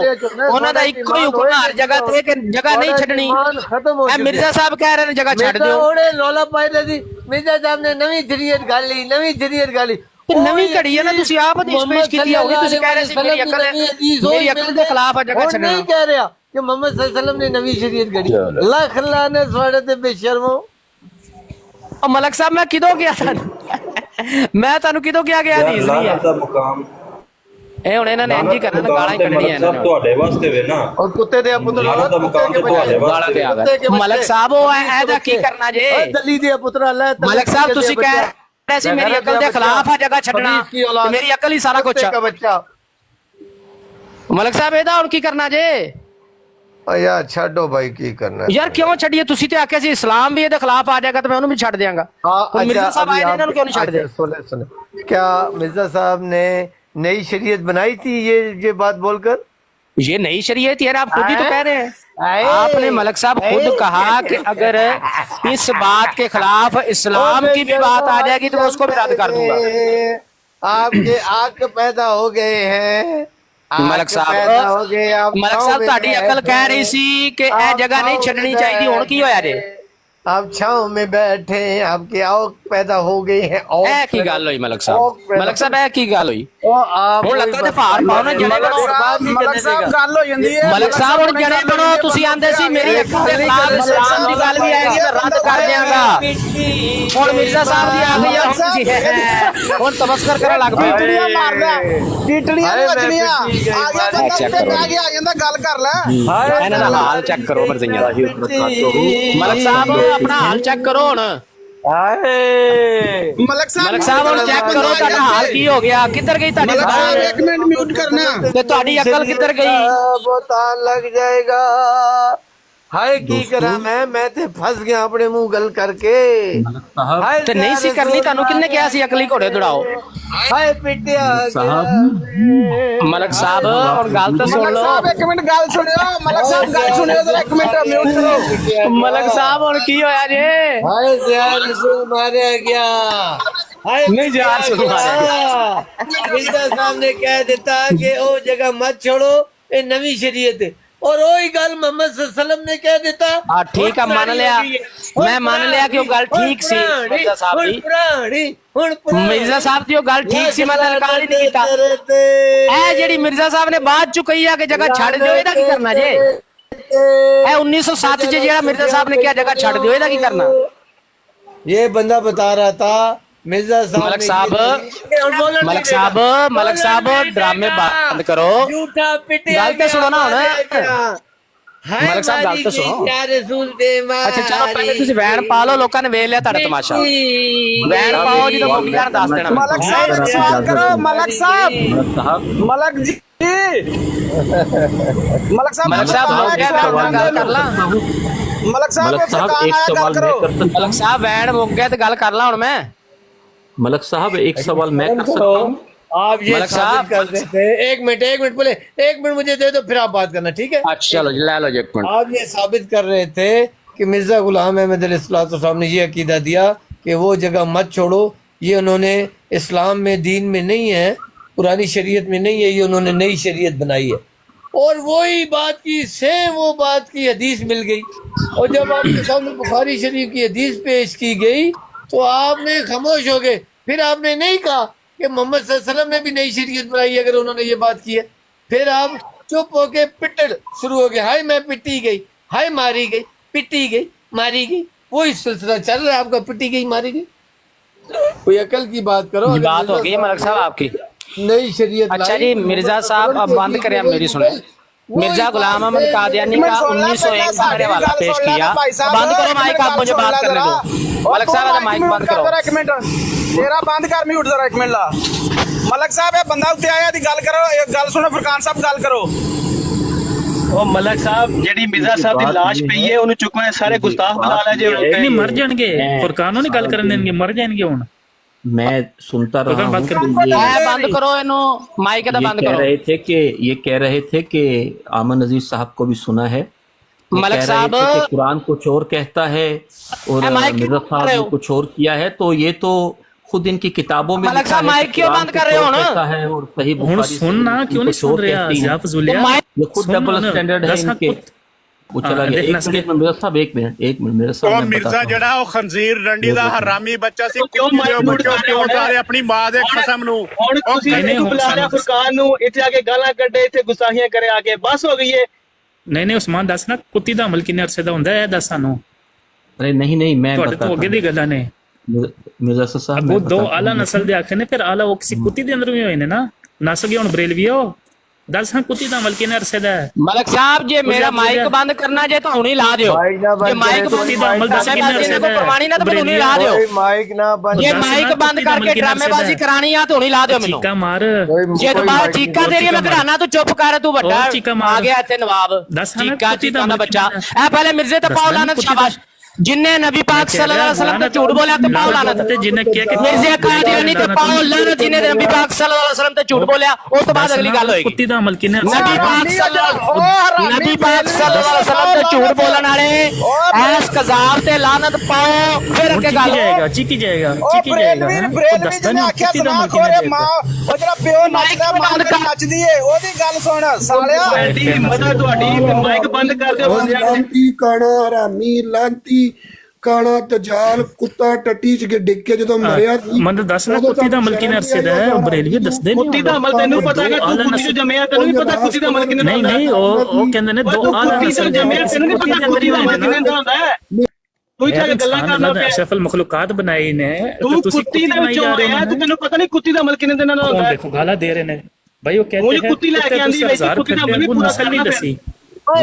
ਉਹਨਾਂ ਦਾ ਇੱਕੋ ਹੀ ਹੁਕਮ ਹਰ ਜਗ੍ਹਾ ਤੇ ਕਿ ਜਗ੍ਹਾ ਨਹੀਂ ਛੱਡਣੀ ਇਹ ਮਿਰਜ਼ਾ ਸਾਹਿਬ ਕਹਿ ਰਹੇ ਨੇ ਜਗ੍ਹਾ ਛੱਡ ਦਿਓ ਉਹਨੇ ਰੌਲਾ ਪਾਇਆ ਸੀ ਮਿਰਜ਼ਾ ਸਾਹਿਬ ਨੇ ਨਵੀਂ ਸ਼ਰੀਅਤ ਘੜ ਲਈ ਨਵੀਂ ਸ਼ਰੀਅਤ ਘੜ ਲਈ ਤੇ ਨਵੀਂ ਘੜੀ ਹੈ ਨਾ ਤੁਸੀਂ ਆਪ ਹਦੀਸ ਪੇਸ਼ ਕੀਤੀ ਹੋਗੀ ਤੁਸੀਂ ਕਹਿ ਰਹੇ ਸੀ ਮੇਰੀ ਅਕਲ ਦੇ ਖਿਲਾਫ ਆ ਜਗ੍ਹਾ ਛੱਡਣਾ ਨਹੀਂ ਕਹਿ ਰਿਹਾ ਕਿ ਮੁਹੰਮਦ ਸੱਲੱਲਾਹੁ ਅਲੈहि ਵਸੱਲਮ ਨੇ ਨਵੀਂ ਸ਼ਰੀਅਤ ਘੜੀ ਲੱਖ ਲਾਨੇ ਤੁਹਾਡੇ ਤੇ ਬੇਸ਼ਰਮੋ ਉਹ ਮਲਕ ਸਾਹਿਬ ਮੈਂ ਕਿਦੋਂ ਗਿਆ ਤੁਹਾਨੂੰ ਮੈਂ ਤੁਹਾਨੂੰ ਕਿਦੋਂ ਕਿਹਾ ਗਿਆ ਹਦੀਸ ਨਹੀਂ ਹੈ ਦਾ ਮੁਕਾਮ ਇਹ ਹੁਣ ਇਹਨਾਂ ਨੇ ਇੰਜ ਹੀ ਕਰਨਾ ਗਾਲਾਂ ਹੀ ਕੱਢਣੀਆਂ ਇਹਨਾਂ ਨੇ ਤੁਹਾਡੇ ਵਾਸਤੇ ਵੇ ਨਾ ਔਰ ਕੁੱਤੇ ਦੇ ਪੁੱਤਰ ਲਾਲਾ ਦਾ ਮੁਕਾਮ ਤੇ ਤੁਹਾਡੇ ਗਾਲਾਂ ਤੇ ਆ ਗਏ ਮਲਕ ਸਾਹਿਬ ਉਹ ਇਹਦਾ ਕੀ ਕਰਨਾ ਜੇ ਦਲੀ ਦੇ ਪੁੱਤਰ ਅੱਲਾਹ ਮਲਕ ਸਾਹਿਬ ਤੁਸੀਂ ਕਹਿ ਰਹੇ ਸੀ ਮੇਰੀ ਅਕਲ ਦੇ ਖਿਲਾਫ ਆ ਜਗ੍ਹਾ ਛੱਡਣਾ ਤੇ ਮੇਰੀ ਅਕਲ ਹੀ ਸਾਰਾ ਕੁਝ ਆ ਬੱਚਾ ਮਲਕ ਸਾਹਿਬ ਇਹਦਾ ਹੁਣ ਕੀ ਕਰਨਾ ਜੇ ਓ ਯਾਰ ਛੱਡੋ ਭਾਈ ਕੀ ਕਰਨਾ ਯਾਰ ਕਿਉਂ ਛੱਡੀਏ ਤੁਸੀਂ ਤੇ ਆਖਿਆ ਸੀ ਇਸਲਾਮ ਵੀ ਇਹਦੇ ਖਿਲਾਫ ਆ ਜਾਏਗਾ ਤੇ ਮੈਂ ਉਹਨੂੰ ਵੀ ਛੱਡ ਦਿਆਂਗਾ हाँ ਮਿਰਜ਼ਾ ਸਾਹਿਬ ਆਏ ਨੇ ਇਹਨਾਂ ਨੂੰ ਕਿਉਂ ਨਹੀਂ ਛੱਡਦੇ सुने सुने क्या मिर्जा साहब ने नई शरीयत बनाई थी ये बात बोलकर ये नई शरीयत यार आप खुद ही तो कह रहे हैं आपने मलक साहब खुद कहा कि अगर इस बात के खिलाफ इस्लाम की भी बात आ जाएगी तो मैं उसको भी रद्द कर दूंगा आपके आंख पैदा हो गए हैं ਮਲਕ ਸਾਹਿਬ ਮਲਕ ਸਾਹਿਬ ਤੁਹਾਡੀ ਅਕਲ ਕਹਿ ਰਹੀ ਸੀ ਕਿ ਇਹ ਜਗ੍ਹਾ ਨਹੀਂ ਛੱਡਣੀ ਚਾਹੀਦੀ ਹੁਣ ਕੀ ਹੋਇਆ ਜੇ आप छांव में बैठे आपके आंख पैदा हो गई है ਇਹ ਕੀ ਗੱਲ ਹੋਈ ਮਲਕ ਸਾਹਿਬ ਇਹ ਕੀ ਗੱਲ ਹੋਈ आप ਹੁਣ ਲੱਤਾਂ ਤੇ ਭਾਰ ਪਾਓ ਨਾ ਜਣੇ ਬਣੋ ਮਲਕ ਸਾਹਿਬ ਗੱਲ ਹੋ ਜਾਂਦੀ ਹੈ ਮਲਕ ਸਾਹਿਬ ਹੁਣ ਜਣੇ ਬਣੋ ਤੁਸੀਂ ਆਂਦੇ ਸੀ ਮੇਰੀ ਅੱਖਾਂ ਦੇ ਖਿਲਾਫ ਇਸਲਾਮ ਦੀ ਗੱਲ ਵੀ ਆਏਗੀ ਤਾਂ ਰੱਦ ਕਰ ਦਿਆਂਗਾ ਹੁਣ ਮਿਰਜ਼ਾ ਸਾਹਿਬ ਦੀ ਆ ਗਈ ਹੁਣ ਤਮਸਕਰ ਕਰਨ ਲੱਗ ਪਏ ਟੀਟੜੀਆਂ ਮਾਰਦਾ ਟੀਟੜੀਆਂ ਨਹੀਂ ਵੱਜਣੀਆਂ ਆ ਗਿਆ ਬੰਦਾ ਉੱਤੇ ਬਹਿ ਕੇ ਆ ਜਾਂਦਾ ਗੱਲ ਕਰ ਲੈ ਇਹਨਾਂ ਦਾ ਹਾਲ ਚੈੱਕ ਕਰੋ ਮਰਜ਼ੀਆਂ ਦਾ ਮਲਕ ਸਾਹਿਬ ਆਪਣਾ ਹਾਲ ਚੈੱਕ ਕਰੋ ਹੁਣ ਮਲਕ ਸਾਹਿਬ ਹੁਣ ਚੈੱਕ ਕਰੋ ਤੁਹਾਡਾ ਹਾਲ ਕੀ ਹੋ ਗਿਆ ਕਿੱਧਰ ਗਈ ਤੁਹਾਡੀ ਜ਼ਬਾਨ ਇੱਕ ਮਿੰਟ ਮਿਊਟ ਕਰਨਾ ਤੇ ਤੁਹਾਡੀ ਅਕਲ ਕਿੱਧਰ ਗਈ बोतान लग जाएगा हाय की करा मैं ते फंस गया अपने मुंह गल करके हाय ਤੇ ਨਹੀਂ ਸੀ ਕਰਨੀ ਤੁਹਾਨੂੰ ਕਿੰਨੇ ਕਿਹਾ ਸੀ ਅਕਲੀ ਘੋੜੇ ਦੌੜਾਓ हाय पिटिया ਮਲਕ ਸਾਹਿਬ ਹੁਣ ਗੱਲ ਤਾਂ ਸੁਣ ਲਓ ਇੱਕ ਮਿੰਟ ਗੱਲ ਸੁਣਿਓ ਮਲਕ ਸਾਹਿਬ ਗੱਲ ਸੁਣਿਓ ਜਰਾ ਇੱਕ ਮਿੰਟ ਮਿਊਟ ਕਰੋ ਮਲਕ ਸਾਹਿਬ ਹੁਣ ਕੀ ਹੋਇਆ ਜੇ हाय जान से मारा गया हाय नहीं जान से मारा गया मिर्जा साहब ने कह देता कि ओ जगह मत छोड़ो ये नवी शरीयत है और वही गल मोहम्मद सल्लल्लाहु अलैहि वसल्लम ने कह देता हाँ ठीक है मान लिया मैं मान लिया कि वो गल ठीक सी मिर्जा साहब ਦੀ ਮਿਰਜ਼ਾ ਸਾਹਿਬ ਦੀ ਉਹ ਗੱਲ ਠੀਕ ਸੀ ਮੈਂ ਤਾਂ ਇਨਕਾਰ ਹੀ ਨਹੀਂ ਕੀਤਾ ਇਹ ਜਿਹੜੀ ਮਿਰਜ਼ਾ ਸਾਹਿਬ ਨੇ ਬਾਅਦ ਚ ਕਹੀ ਆ ਕਿ ਜਗ੍ਹਾ ਛੱਡ ਦਿਓ ਇਹਦਾ ਕੀ ਕਰਨਾ ਜੇ ਇਹ 1907 ਚ ਜਿਹੜਾ ਮਿਰਜ਼ਾ ਸਾਹਿਬ ਨੇ ਕਿਹਾ ਜਗ੍ਹਾ ਛੱਡ ਦਿਓ ਇਹਦਾ ਕੀ ਕਰਨਾ ये बंदा बता रहा था मिर्जा साहब मलक साहब ड्रामे बंद करो झूठा पिटे गल तो सुनो ना हुण मलक साहब गल तो सुनो अच्छा चलो पहले तुसी वैन पा लो लोकां ने वेख लिया तुहाडा तमाशा वैन पाओ जी तो मुंडियां दस देना मलक साहब सवाल करो मलक साहब मलक जी मलक साहब मलक साहब हो गया गल कर ला मलक साहब मलक साहब एक सवाल मैं कर सकता मलक साहब वैन मुक गया तो गल कर ला हुण मैं मलक साहब एक सवाल मैं कर सकता हूँ आप ये मलक साबित साहब- कर देते हैं। एक मिनट बोले, 1 मिनट मुझे दे दो फिर आप बात करना, ठीक है? अच्छा चलो ले लो जी एक मिनट आप ये साबित कर रहे थे कि मिर्जा गुलाम अहमद अलैहिस्सलाम ने ये अकीदा दिया कि वो जगह मत छोड़ो, ये उन्होंने इस्लाम में दीन में नहीं है, पुरानी शरीयत में नहीं है, ये उन्होंने नई शरीयत बनाई है। और वही बात की सेम वो बात की हदीस मिल गई, और जब आपके सामने बुखारी शरीफ की हदीस पेश की गई तो आपने खामोश हो गए। फिर आपने नहीं कहा कि मोहम्मद सल्लल्लाहु अलैहि वसल्लम ने भी नई शरीयत बनाई अगर उन्होंने ये बात की है। फिर आप चुप होके पिटड़ शुरू हो गए, हाय मैं पिटी गई, हाय मारी गई, पिटी गई, मारी गई, वही सिलसिला चल रहा है आपका, पिटी गई मारी गई। कोई अकल की बात करो। ये अगर बात हो मिर्जा गई है मलक साहब आपकी। नई शरीयत अच्छा लाई, जी मिर्जा साहब अब बंद करें, आप मेरी सुने। मिर्जा गुलाम अहमद कादियानी का 1901 का मैंने वाला पेश किया। बंद करो माइक, आप मुझे बात करने दो। मलक साहब माइक बंद करो। एक मिनट तेरा बंद कर, म्यूट जरा एक मिनट ला। मलक साहब ये बंदा उत्ते आया दी गल करो, एक गल सुनो, फुरकान साहब गल करो। ਉਹ ਮਲਕ ਸਾਹਿਬ ਜਿਹੜੀ ਮਿਰਜ਼ਾ ਸਾਹਿਬ ਦੀ ਲਾਸ਼ ਪਈ ਹੈ ਉਹਨੂੰ ਚੁੱਕਣਾ ਸਾਰੇ ਗੁਸਤਾਖ ਬਣਾ ਲੈ ਜੇ ਨਹੀਂ ਮਰ ਜਾਣਗੇ ਫੁਰਕਾਨ ਨਹੀਂ ਗੱਲ ਕਰਨ ਦੇਣਗੇ ਮਰ ਜਾਣਗੇ ਹੁਣ मैं सुनता रहा फुरकान बात हूँ कर बंद करो इनो माइक दा बंद करो। ये कह रहे थे कि आमन अजीज साहब को भी सुना है, ये मलक कह रहे साहब- थे कि कुरान कुछ और कहता है और माइक क्यों मिर्जा बंद कर साहब रहे ने हो? कुछ और किया है, तो ये तो खुद इनकी किताबों में मलक लिखा साहब है माइक कि क्यों कुरान बंद कर कुछ रहे हो और ना? कहता है और सही ਹੁਣ बुखारी ਸੁਣਨਾ शरीफ ਕਿਉਂ ਨਹੀਂ कुछ और ਸੁਣ ਰਿਹਾ कहती है। ਜ਼ਿਆ ਫਜ਼ੂਲਿਆ ये खुद डबल स्टैंडर्ड है इनके। वो चला गया। देखना एक मिनट में मिर्जा साहब, एक मिनट मेरे ਉਹ सामने ਮਿਰਜ਼ਾ ਜਿਹੜਾ ਉਹ ਖੰਜ਼ੀਰ ਰੰਡੀ ਦਾ ਹਰਾਮੀ ਬੱਚਾ ਸੀ, ਕਿਉਂ ਕੁੱਤੇ ਦੇ ਮਾਈਕ ਬੱਚੋ ਕਿਉਂ ਉਤਾਰੇ ਆਪਣੀ ਮਾਂ ਦੇ ਕਸਮ ਨੂੰ। ਹੁਣ ਤੁਸੀਂ ਨਹੀਂ, ਇਹਨੂੰ ਹੁਣ ਬੁਲਾ ਲਿਆ ਸਾਨੂੰ- ਫੁਰਕਾਨ ਨੂੰ, ਇੱਥੇ ਆ ਕੇ ਗਾਲਾਂ ਕੱਢੇ, ਇੱਥੇ ਗੁਸਤਾਖੀਆਂ ਕਰੇ ਆ ਕੇ, ਬਸ ਹੋ ਗਈ ਏ। ਨਹੀਂ ਨਹੀਂ ਉਸਮਾਨ ਦੱਸ ਨਾ ਕੁੱਤੀ ਦਾ ਅਮਲ ਕਿੰਨੇ ਅਰਸੇ ਦਾ ਹੁੰਦਾ ਹੈ ਦੱਸ ਸਾਨੂੰ अरे नहीं मैं ਤੁਹਾਡੇ ਤੋਂ ਅੱਗੇ ਦੀ ਗੱਲਾਂ ਨੇ मिर्जा साहब ਉਹ मैं ਦੋ बताता ਆਲਾ हूँ। ਨਸਲ ਦੇ ਆਖੇ ਨੇ ਫਿਰ ਆਲਾ ਉਹ ਕਿਸੇ ਕੁੱਤੀ ਦੇ ਅੰਦਰ ਵੀ ਹੋਏ ਨੇ ਨਾ ਨਸ ਗਏ ਹੁਣ ਬਰੇਲਵੀ ਉਹ ਦੱਸ ਹਾਂ ਕੁੱਤੀ ਦਾ ਅਮਲ ਕਿੰਨੇ ਅਰਸੇ ਦਾ ਹੈ मलक साहब जे मेरा माइक बंद करना जे तो हुणी ला दियो। माइक ना बंद जे माइक करे तो बंद माइक बंद ड्रामेबाजी करना ने कोई परवानी ना तो मैनू हुणी ला दियो। कोई माइक ना बंद जे दस माइक ना बंद कुत्ती दा करके अमल किन्ना ड्रामेबाजी अरसे दा करानी आ तो हुणी ला दियो मैनू। ਚੀਕਾ ਮਾਰ जे दोबारा चीका तेरी मैं घराना तू चुप कर, तू बड़ा और चीका मार। आ गया इत्थे नवाब दस है ना, चीका कुत्ती दा चीका दा अमल बच्चा किन्ना ए पहले मिर्जे ते दस पाओ है ना, लानत कुत्ती दा- शाबाश जिन्ने नबी पाक सल्लल्लाहु अलैहि वसल्लम ते झूठ बोलिया ते पाओ लानत ਤੇ ਜਿੰਨੇ ਕਿਹਾ ਕਿ मिर्जे कादियानी ते पाओ लानत जिन्ने नबी पाक सल्लल्लाहु अलैहि वसल्लम ते झूठ बोलिया उस तो बाद अगली गल होएगी। ਕੁੱਤੀ ਦਾ ਅਮਲ ਕਿੰਨੇ ਅਰਸੇ नबी ਦਾ पाक नबी पाक सल्लल्लाहु अलैहि वसल्लम ते झूठ बोलने वाले ऐस कजाब ते लानत पाओ फिर ਹੁਣ अगे ਚੀਕੀ गल ਜਾਏਗਾ ਚੀਕੀ ਜਾਏਗਾ ਉਹ ਚੀਕੀ ਜਾਏਗਾ ਬਰੇਲਵੀਰ ਹੈਂ? ਉਹ ਬਰੇਲਵੀਰ ਦੱਸਦਾ ਜਿਹਨੇ ਨਹੀਂ ਆਖਿਆ ਕੁੱਤੀ ਦਾ ਦਿਮਾਗ ਅਮਲ ਕਿੰਨੇ ਖੋਰੇ ਮਾਂ, ਉਹ ਜਿਹੜਾ ਪਿਓ ਨੱਚਦਾ ਮਾਂ ਤੇਰੀ ਨੱਚਦੀ ਏ, ਉਹਦੀ ਗੱਲ ਸੁਣ ਸਾਲਿਆ। ਐਡੀ ਹਿੰਮਤ ਹੈ ਤੁਹਾਡੀ, ਮਾਈਕ ਬੰਦ ਕਰ ਦਿਓ ਬੰਦਿਆਂ ਨੇ। ਲਾਂਤੀ ਕਾਣਾ ਹਰਾਮੀ ਲਾਂਤੀ ਕਾਣਾ ਤਜਾਲ ਕੁੱਤਾ ਟੱਟੀ ਚ ਡਿੱਗ ਕੇ ਜਦੋਂ ਮਰਿਆ ਸੀ ਮੈਨੂੰ ਦੱਸ ਨਾ ਕੁੱਤੀ ਦਾ ਅਮਲ ਕਿੰਨੇ ਅਰਸੇ ਦਾ ਹੈ ਉਹ ਬਰੇਲਵੀ ਦੱਸਦੇ ਨਹੀਂ ਕੁੱਤੀ ਦਾ ਅਮਲ ਤੈਨੂੰ ਪਤਾ ਹੈਗਾ, ਤੂੰ ਕੁੱਤੀ ਨੂੰ ਜੰਮਿਆ, ਤੈਨੂੰ ਨਹੀਂ ਪਤਾ ਕੁੱਤੀ ਦਾ ਅਮਲ ਕਿੰਨੇ ਦਾ ਨਹੀਂ ਹੁੰਦਾ ਨਹੀਂ ਹੈ। ਉਹ ਕਹਿੰਦੇ ਨੇ ਤੂੰ ਦੋ ਆਲਾ ਕੁੱਤੀ ਤੋਂ ਨਸਲ ਦੇ ਜੰਮਿਆ, ਤੈਨੂੰ ਨਹੀਂ ਪਤਾ ਕੁੱਤੀ ਦਾ ਅਮਲ ਕਿੰਨੇ ਦਾ ਹੁੰਦਾ ਹੈ। ਤੂੰ ਇੱਥੇ ਆ ਕੇ ਗੱਲਾਂ ਕਰਨਾ ਪਿਆ। ਅਸ਼ਰਫੁਲ ਮਖਲੂਕਾਤ ਬਣਾਈ ਨੇ ਤੂੰ ਤੁਸੀਂ ਕੁੱਤੀ ਦੇ ਵਿੱਚੋਂ ਆਇਆ ਤੇ ਤੈਨੂੰ ਪਤਾ ਨਹੀਂ ਕੁੱਤੀ ਦਾ ਅਮਲ ਕਿੰਨੇ ਦਿਨਾਂ ਦਾ ਹੁੰਦਾ ਹੈ। ਦੇਖੋ ਗਾਲਾਂ ਦੇ ਰਹੇ ਨੇ ਭਾਈ ਉਹ ਕਹਿੰਦੇ ਉਹ ਜੋ ਕੁੱਤੀ ਲੈ ਕੇ ਆਂਦੀ ਵਿੱਚ ਕੁੱਤੀ ਦਾ ਅਮਲ ਵੀ ਪੂਰਾ ਨਸਲ ਨਹੀਂ ਕਰਨਾ ਦੱਸੀ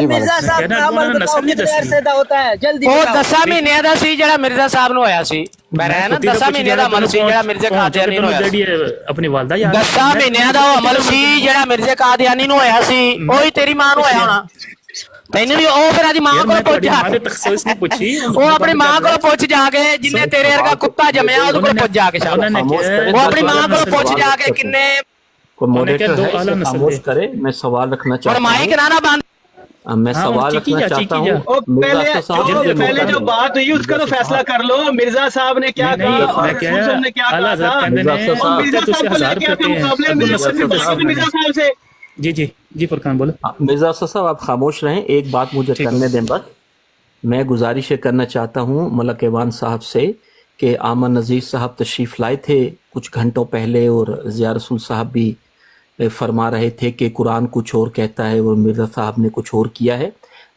मिर्जा साहब का अमल बताओ कितने अरसे ਦਾ ਹੋਤਾ ਹੈ ਜਲਦੀ ਉਹ 10 ਮਹੀਨਿਆਂ ਦਾ ਸੀ ਜਿਹੜਾ ਮਿਰਜ਼ਾ ਸਾਹਿਬ ਨੂੰ ਹੋਇਆ ਸੀ। ਮੈਂ ਰਹਿ ਨਾ 10 ਮਹੀਨਿਆਂ ਦਾ ਅਮਲ ਸੀ ਜਿਹੜਾ ਮਿਰਜ਼ੇ ਕਾਦੀਆਨੀ ਨੂੰ ਹੋਇਆ ਸੀ। ਜਿਹੜੀ ਆਪਣੀ ਵਾਲਦਾ ਯਾਰ 10 ਮਹੀਨਿਆਂ ਦਾ ਉਹ ਅਮਲ ਸੀ ਜਿਹੜਾ ਮਿਰਜ਼ੇ ਕਾਦੀਆਨੀ ਨੂੰ ਹੋਇਆ ਸੀ, ਉਹੀ ਤੇਰੀ ਮਾਂ ਨੂੰ ਹੋਇਆ ਹੋਣਾ। ਤੈਨੂੰ ਵੀ ਉਹ ਫਿਰ ਆਦੀ ਮਾਂ ਯਾਰ ਕੋਲ ਮੈਂ ਪੁੱਛ ਤੁਹਾਡੀ ਜਾ ਮਾਂ ਦੇ ਤਖਸੀਸ ਨਹੀਂ ਪੁੱਛੀ ਉਹ ਆਪਣੀ ਮਾਂ ਕੋਲ ਪੁੱਛ ਜਾ ਕੇ ਜਿੰਨੇ ਤੇਰੇ ਵਰਗਾ ਕੁੱਤਾ ਜੰਮਿਆ ਉਹਦੇ ਕੋਲ ਪੁੱਛ ਜਾ ਕੇ ਉਹਨਾਂ ਨੇ ਉਹ ਆਪਣੀ ਮਾਂ ਕੋਲ ਪੁੱਛ ਜਾ ਕੇ ਕਿੰਨੇ कोई मॉडरेटर दो है, आला इसे नस्ल खामोश दे। करे। मैं सवाल रखना और चाहता माइक हूँ। ना बंद मैं हाँ, सवाल चीकी रखना जा, चाहता चीकी जा। हूँ। ਉਹ मिर्जा साहब पहले से पहले जो मुताबिक- बात हुई उसका तो फैसला कर लो। मिर्जा साहब ने क्या नहीं, कहा, मैं क्या रसूल साहब ने क्या आला कहा हज़रत था। कहते हैं, और मिर्जा तुझे साहब को हजार लेके आके रुपए मुकाबले हैं, में अब्दुल नस्ल नसीर पूछा मिर्जा साहब से। जी फुरकान बोलो। मिर्जा साहब आप खामोश रहें, एक बात मुझे ठीक है। करने दें बस। मैं गुजारिश ये करना चाहता हूँ मलक एवान साहब से कि आमन नज़ीर साहब तशरीफ़ लाए थे कुछ घंटों पहले और ज़िया रसूल साहब भी फरमा रहे थे कि कुरान कुछ और कहता है और मिर्ज़ा साहब ने कुछ और किया है।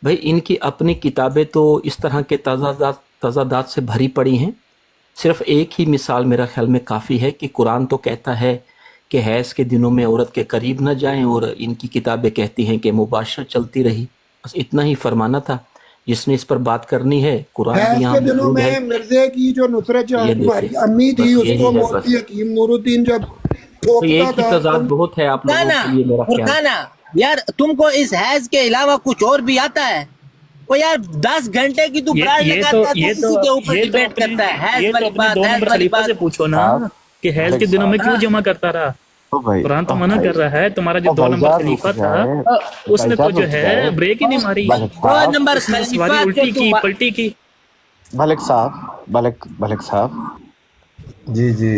भाई इनकी अपनी किताबें तो इस तरह के तज़ादात से भरी पड़ी हैं। सिर्फ एक ही मिसाल मेरा ख्याल में काफ़ी है कि कुरान तो कहता है कि हैज़ के दिनों में औरत के करीब न जाएं और इनकी किताबें कहती हैं कि मुबाशरत चलती रही। बस इतना ही फरमाना था। जिसने इस पर बात करनी है कुरान हैज भी यहाँ के दिनों मौजूद है। में मिर्जे की जो नुसरत जहां ये तुम्हारी देखिए, अम्मी थी बस यही उसको है मोती बस। हकीम नूरुद्दीन जब तो एक ठोकता ही था तजाद बहुत है आप लोगों के लिए मेरा ख्याल। यार तुमको इस हैज के अलावा कुछ और भी आता है? वो यार 10 घंटे की तू ब्रांड लगाता है, किसी के ऊपर डिबेट करता है। हैज वाली बात, हैज वाली खलीफा से बात। पूछो ना कि हैज के दिनों में क्यों जमा करता रहा। कुरान तो मना कर रहा है। तुम्हारा जो 2 नंबर खलीफा था उसने तो जो है ब्रेक ही नहीं मारी, 2 नंबर सवारी उल्टी की पलटी की। मलिक साहब जी जी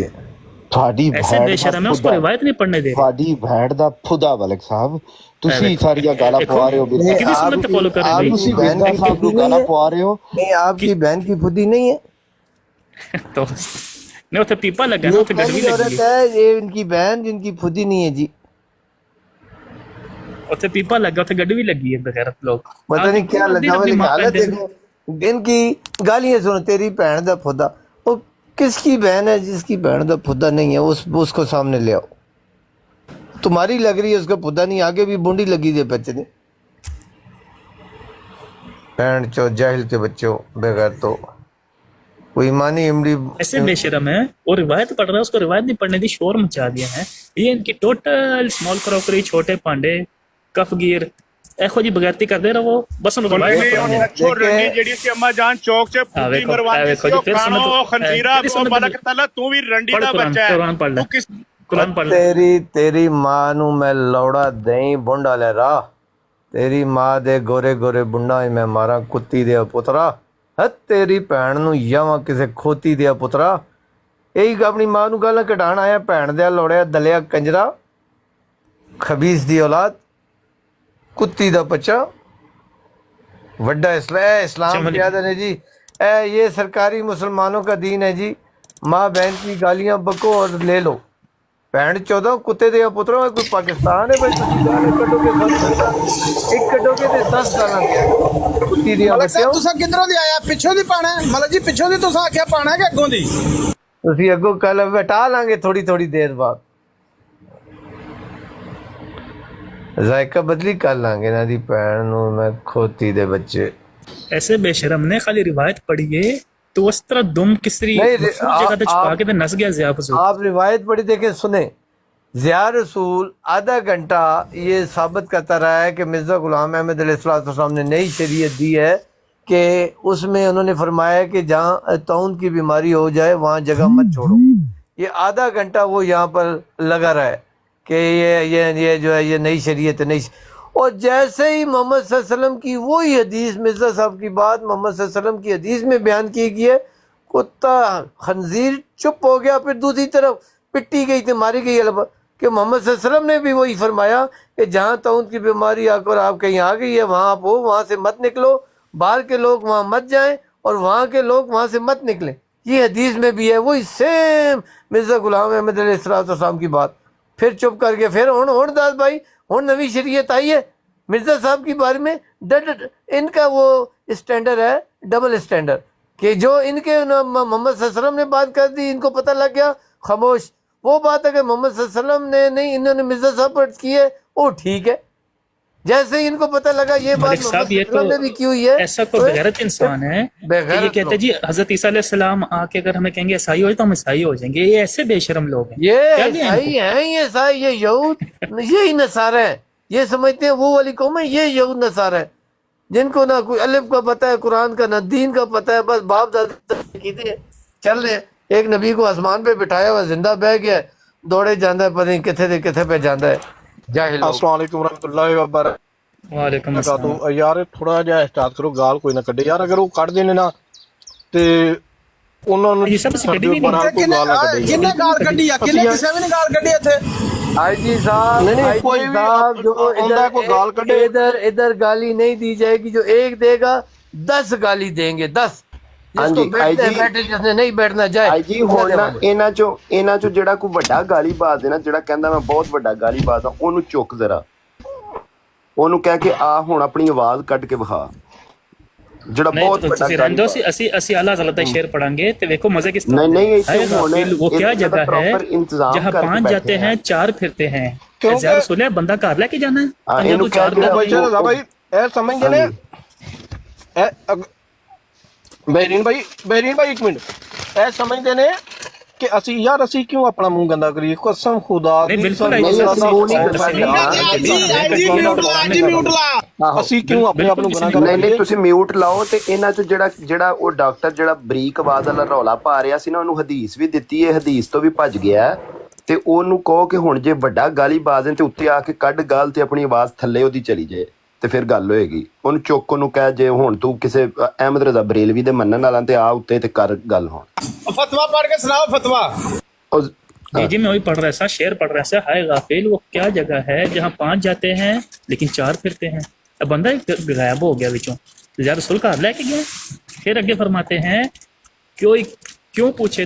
ਤੁਹਾਡੀ ऐसे बेशरम है, उसको रिवायत नहीं पढ़ने दे रहे। ਤੁਹਾਡੀ ਭੈੜ ਦਾ ਫੁਦਾ ਮਲਿਕ ਸਾਹਿਬ ਤੁਸੀਂ ਸਾਰੀਆਂ ਗਾਲਾਂ ਪਵਾ ਰਹੇ ਹੋ कितनी सुन्नत फॉलो कर रहे आपकी हो बहन की ਸਾਹਿਬ ਨੂੰ ਗਾਲਾਂ ਪਵਾ ਰਹੇ ਹੋ नहीं, आपकी बहन की फुदी नहीं है। तो नहीं उसे पीपा लगा ना, ये उसे गड़वी पहली लगी औरत है, ये इनकी बहन जिनकी फुदी नहीं है जी। उसे पीपा लगा, उसे गड़वी लगी है बगैरत लोग। पता नहीं क्या लगा हुआ, लेकिन हालत देखो इनकी गालियां सुनो, तेरी बहन दा फुदा। वो किसकी बहन है जिसकी बहन दा फुदा नहीं है? उसको सामने ले आओ। तुम्हारी लग रही है, उसका फुदा नहीं, आगे भी बूंदी लगी दे बच्चे ने। बहन चो जाहिल के बच्चों, बगैर तो कोई मानी इमली ऐसे बेशरम है। और रिवायत पढ़ रहा है, उसको रिवायत नहीं पढ़ने दी, शोर मचा दिया है। ये इनकी टोटल स्मॉल क्रॉकरी, छोटे पांडे, कफगीर एखो जी बगैरती कर दे रहा वो बस उनको छोड़ रही जेडी सी अम्मा जान चौक से फुदी मरवाने से ओ खानो ओ खंजीरा ओ मलक तला तू भी रंडी दा बच्चा है। कुरान पढ़ ले, तू किस कुरान पढ़ ले। तेरी मां नू मैं लौड़ा दई बुंडा ले रहा, तेरी मां दे गोरे गोरे बुंडा मैं मारा कुत्ती दे पुत्रा। है तेरी भैन नू जावां किसे खोती दे पुत्रा। यही अपनी मां नू गल कढाण आया, भैन दे लौड़िया दलिया कंजरा, खबीस दी औलाद, कुत्ती दा बच्चा। वड्डा इस्लाम क्या है जी? ये सरकारी मुसलमानों का दीन है जी। माँ बहन की गालियां बको और ले लो। भैन 14 कुत्ते दे पुत्रों, कोई पाकिस्तान है भाई? गाने कटोगे 10 एक कटोगे ते 10 गाना दिया कुत्ती दी ਮਲਕ बच्चे। ਸਾਹਿਬ ਤੁਸੀਂ ਕਿੱਧਰੋਂ ਦੀ ਆਇਆ? ਪਿੱਛੋਂ ਦੀ ਪਾਣਾ ਹੈ? ਮਲਕ ਜੀ ਪਿੱਛੋਂ ਦੀ ਤੁਸੀਂ ਆਖਿਆ ਪਾਣਾ ਹੈ ਕਿ ਅੱਗੋਂ ਦੀ? ਤੁਸੀਂ ਅੱਗੋਂ ਕੱਲ ਵਟਾ ਲਾਂਗੇ थोड़ी देर बाद, जायका बदली कर लांगे ना दी भैन नू मैं खोती दे बच्चे। ऐसे बेशरम ने खाली रिवायत पढ़ी है तो उस तरह दुम किसरी जगह पे छुपा के नस गया ज़िया फजूल। आप रिवायत पढ़ी देखें, सुने। ज़िया रसूल आधा घंटा ये साबित करता रहा है कि मिर्ज़ा गुलाम अहमद अलैहिस्सलाम ने नई शरीयत दी है कि उसमें उन्होंने फरमाया कि जहाँ तौन की बीमारी हो जाए वहाँ जगह मत छोड़ो। ये आधा घंटा वो यहाँ पर लगा रहा है कि ये जो है ये नई शरीयत है, नई। और जैसे ही मोहम्मद सल्लल्लाहु अलैहि वसल्लम की वही हदीस, मिर्ज़ा साहब की बात मोहम्मद सल्लल्लाहु अलैहि वसल्लम की हदीस में बयान की गई है, कुत्ता खंजीर चुप हो गया। फिर दूसरी तरफ पिट्टी गई थी, मारी गई कि मोहम्मद सल्लल्लाहु अलैहि वसल्लम ने भी वही फरमाया कि जहाँ तौन की बीमारी आकर आप कहीं आ गई है वहाँ आप हो, वहाँ से मत निकलो, बाहर के लोग वहाँ मत जाएं और वहाँ के लोग वहाँ से मत निकलें। ये हदीस में भी है वही सेम मिर्ज़ा गुलाम अहमद अलैहिस्सलाम की बात। फिर चुप करके फिर हुण दास भाई हुण नवी शरीयत आई है मिर्ज़ा साहब के बारे में। इनका वो स्टैंडर्ड है, डबल स्टैंडर्ड, कि जो इनके मोहम्मद सल्लल्लाहु अलैहि वसल्लम ने बात कर दी, इनको पता लग गया, खामोश। वो बात अगर मोहम्मद सल्लल्लाहु अलैहि वसल्लम ने नहीं, इन्होंने मिर्ज़ा साहब पर की है, वो ठीक है। जैसे ही इनको पता लगा ये बात साहब ये तो ने भी की हुई है, ऐसा कोई बेगैरत इंसान है कि ये कहते हैं जी हजरत ईसा अलैहिस्सलाम आके अगर हमें कहेंगे ईसाई हो तो हम ईसाई हो जाएंगे। ये ऐसे बेशरम लोग हैं। ये क्या भी हैं ईसाई हैं, ये ईसाई, ये यहूद, यही नसारा है। ये समझते हैं वो वाली कौम है, ये यहूद नसारा है जिनको ना कोई अलिफ का पता है, कुरान का ना दीन का पता है, बस बाप दादा चल रहे हैं। एक नबी को आसमान पे बिठाया हुआ जिंदा बह गया, दौड़े जाता है, पता नहीं किथे पे जाता है। जाहिल लोग। अस्सलाम वालेकुम रहमतुल्लाहि व बरकातहू। वालेकुम अस्सलाम। यार थोड़ा ਜਿਹਾ ਸਟਾਰਟ ਕਰੋ, ਗਾਲ ਕੋਈ ਨਾ ਕੱਢੇ ਯਾਰ। ਅਗਰ ਉਹ ਕੱਢਦੇ ਨੇ ਨਾ ਤੇ ਉਹਨਾਂ ਨੂੰ ये सब से कभी भी नहीं। ਕਿੰਨੇ ਗਾਲ ਕੱਢੀ ਆ? ਕਿੰਨੇ ਕਿਸੇ ਵੀ ਨਹੀਂ ਗਾਲ ਕੱਢੀ ਇੱਥੇ। आईजी साहब, नहीं, आईजी कोई भी साहब, जो बंदा कोई गाल कढ़े। इधर गाली नहीं दी जाएगी। जो एक देगा 10 गाली देंगे, 10। जिसको बैठते बैठे, जिसने नहीं बैठना जाए। ਆਈ ਜੀ ਹੁਣ ਨਾ ਇਹਨਾਂ ਚੋਂ ਜਿਹੜਾ ਕੋਈ ਵੱਡਾ ਗਾਲੀਬਾਜ਼ ਹੈ ਨਾ, ਜਿਹੜਾ ਕਹਿੰਦਾ ਮੈਂ ਬਹੁਤ ਵੱਡਾ ਗਾਲੀਬਾਜ਼ ਆ, ਉਹਨੂੰ ਚੁੱਕ ਜ਼ਰਾ, ਉਹਨੂੰ ਕਹਿ ਕੇ ਆ ਹੁਣ ਆਪਣੀ ਆਵਾਜ਼ ਕੱਢ ਕੇ ਵਿਖਾ, ਜਿਹੜਾ नहीं ਬਹੁਤ तो ਵੱਡਾ फिर रंदो से असी आला गलत शेर पढ़ांगे तो देखो मजे किस नहीं, नहीं, है। इसे होने- वो क्या इनका जगह है proper इंतजाम जहाँ करके 5 बैठे जाते हैं। हैं 4 फिरते हैं। क्योंकि- ज़्यादा सुने बंदा कार लेके जाना है। हाँ, पंजा इनको तो 4 क्या भाई चलो भाई ए समझते ने बहरीन भाई एक मिनट ए समझते ने ਕਿ ਅਸੀਂ ਕਿਉਂ ਆਪਣਾ ਮੂੰਹ ਗੰਦਾ ਕਰੀਏ ਕਸਮ ਖੁਦਾ ਦੀ ਅਸੀਂ ਕਿਉਂ ਆਪਣੇ ਆਪ ਨੂੰ ਗੁਨਾਹ ਕਰੀਏ ਨਹੀਂ ਤੁਸੀਂ ਮਿਊਟ ਲਾਓ ਤੇ ਇਹਨਾਂ ਚ ਜਿਹੜਾ ਉਹ ਡਾਕਟਰ ਜਿਹੜਾ ਬਰੀਕ ਆਵਾਜ਼ ਵਾਲਾ ਰੌਲਾ ਪਾ ਰਿਹਾ ਸੀ ਨਾ ਉਹਨੂੰ ਹਦੀਸ ਵੀ ਦਿੱਤੀ ਹੈ, ਹਦੀਸ ਤੋਂ ਵੀ ਭੱਜ ਗਿਆ ਤੇ ਉਹਨੂੰ ਕਹੋ ਕਿ ਹੁਣ ਜੇ ਵੱਡਾ ਗਾਲੀ ਬਾਜ਼ ਤੇ ਉੱਤੇ ਆ ਕੇ ਕੱਢ ਗਾਲ ਤੇ ਆਪਣੀ ਆਵਾਜ਼ ਥੱਲੇ ਉਹਦੀ ਚਲੀ ਜਾਏ ਤੇ ਫਿਰ ਗੱਲ ਹੋਏਗੀ। ਉਹਨੂੰ ਚੁੱਕ ਉਹਨੂੰ ਕਹਿ ਜੇ ਹੁਣ ਤੂੰ ਕਿਸੇ ਅਹਿਮਦ ਰਜ਼ਾ ਬਰੇਲਵੀ ਦੇ ਮੰਨਣ ਵਾਲਾ ਤੇ ਆ ਉੱਤੇ ਤੇ ਕਰ ਗੱਲ। ਹੁਣ फतवा पढ़ के सुनाओ फतवा। जी मैं वही पढ़ रहा था, शेर पढ़ रहा था, हाय गाफिल वो क्या जगह है जहाँ 5 जाते हैं लेकिन 4 फिरते हैं। अब बंदा गायब हो गया बिचों, रसूल का लेके गया। फिर आगे फरमाते हैं क्यों पूछे